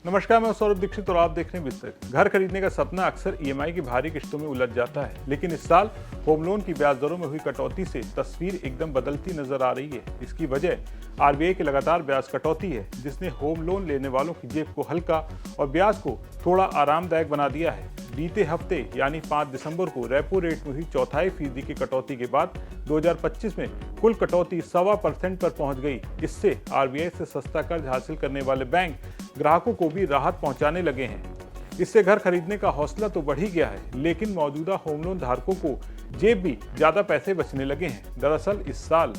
नमस्कार, मैं सौरभ दीक्षित और आप देख रहे हैं विस्तृत। घर खरीदने का सपना अक्सर ईएमआई की भारी किश्तों में उलझ जाता है, लेकिन इस साल होम लोन की ब्याज दरों में हुई कटौती से तस्वीर एकदम बदलती नजर आ रही है। इसकी वजह आरबीआई की लगातार ब्याज कटौती है, जिसने होम लोन लेने वालों की जेब को हल्का और ब्याज को थोड़ा आरामदायक बना दिया है। बीते हफ्ते यानी 5 दिसंबर को रेपो रेट में हुई 0.25% की कटौती के बाद 2025 में कुल कटौती 1.25% पर पहुंच गई। इससे आरबीआई से सस्ता कर्ज हासिल करने वाले बैंक ग्राहकों को भी राहत पहुंचाने लगे हैं। इससे घर खरीदने का हौसला तो बढ़ ही गया है, लेकिन मौजूदा होम लोन धारकों को जेब भी ज्यादा पैसे बचने लगे हैं। दरअसल इस साल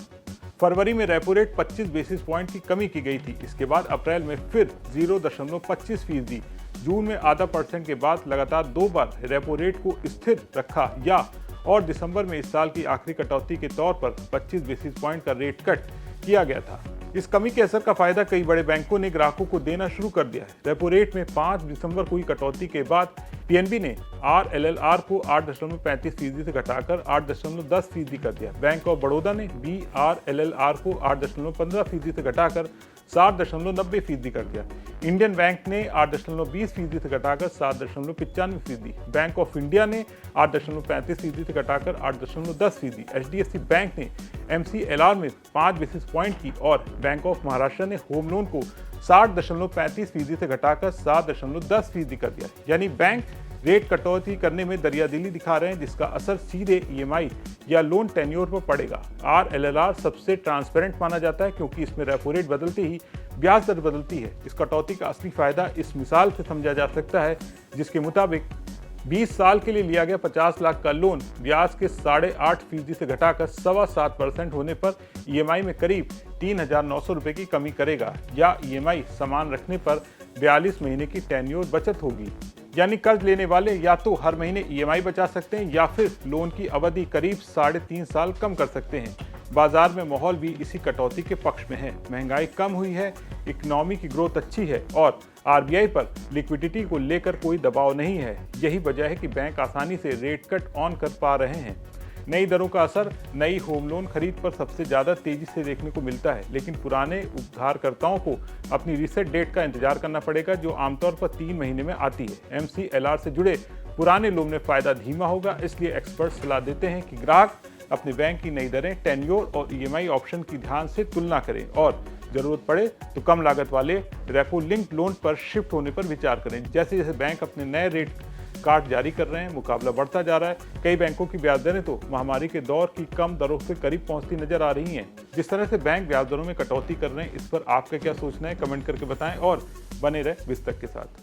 फरवरी में रेपो रेट 25 बेसिस पॉइंट की कमी की गई थी। इसके बाद अप्रैल में फिर 0.25%, जून में आधा % के बाद लगातार 2 बार रेपो रेट को स्थिर रखा और दिसंबर में इस साल की आखिरी कटौती के तौर पर 25 बेसिस पॉइंट का रेट कट किया गया था। इस कमी के असर का फायदा कई बड़े बैंकों ने ग्राहकों को देना शुरू कर दिया है। रेपो रेट में 5 दिसंबर को हुई कटौती के बाद पीएनबी ने आरएलएलआर को 8.35% से घटाकर 8.10% कर दिया। बैंक ऑफ बड़ौदा ने बीआरएलएलआर को 8.15% से घटाकर 7.90% कर दिया। इंडियन बैंक ने 8.20% से घटाकर 7.95%, बैंक ऑफ इंडिया ने 8.35% से घटाकर 8.10%, एचडीएफसी बैंक ने एमसीएलआर में 5 बेसिस पॉइंट की और बैंक ऑफ महाराष्ट्र ने होम लोन को 60.35% से घटाकर 7.10% कर दिया। यानी बैंक रेट कटौती करने में दरियादिली दिखा रहे हैं, जिसका असर सीधे ईएमआई या लोन टेन्योर पर पड़ेगा। आरएलएलआर सबसे ट्रांसपेरेंट माना जाता है, क्योंकि इसमें रेपो रेट बदलते ही ब्याज दर बदलती है। इस कटौती का असली फायदा इस मिसाल से समझा जा सकता है, जिसके मुताबिक 20 साल के लिए लिया गया 50 लाख का लोन ब्याज के 8.5% से घटाकर 7.25% होने पर ईएमआई में करीब 3,900 रुपये की कमी करेगा, या ईएमआई समान रखने पर 42 महीने की टेन्योर बचत होगी। यानी कर्ज लेने वाले या तो हर महीने ईएमआई बचा सकते हैं या फिर लोन की अवधि करीब 3.5 साल कम कर सकते हैं। बाजार में माहौल भी इसी कटौती के पक्ष में है। महंगाई कम हुई है, इकोनॉमी की ग्रोथ अच्छी है और आरबीआई पर लिक्विडिटी को लेकर कोई दबाव नहीं है। यही वजह है कि बैंक आसानी से रेट कट ऑन कर पा रहे हैं। नई दरों का असर नई होम लोन खरीद पर सबसे ज़्यादा तेजी से देखने को मिलता है, लेकिन पुराने उधारकर्ताओं को अपनी रीसेट डेट का इंतजार करना पड़ेगा, जो आमतौर पर 3 महीने में आती है। एमसीएलआर से जुड़े पुराने लोन में फायदा धीमा होगा, इसलिए एक्सपर्ट सलाह देते हैं कि ग्राहक अपने बैंक की नई दरें, टेन्योर और ईएमआई ऑप्शन की ध्यान से तुलना करें और जरूरत पड़े तो कम लागत वाले रेपो लिंक्ड लोन पर शिफ्ट होने पर विचार करें। जैसे जैसे बैंक अपने नए रेट कार्ड जारी कर रहे हैं, मुकाबला बढ़ता जा रहा है। कई बैंकों की ब्याज दरें तो महामारी के दौर की कम दरों से करीब पहुंचती नजर आ रही हैं। जिस तरह से बैंक ब्याज दरों में कटौती कर रहे हैं, इस पर आपका क्या सोचना है, कमेंट करके बताएं और बने रहे विस्तृत के साथ।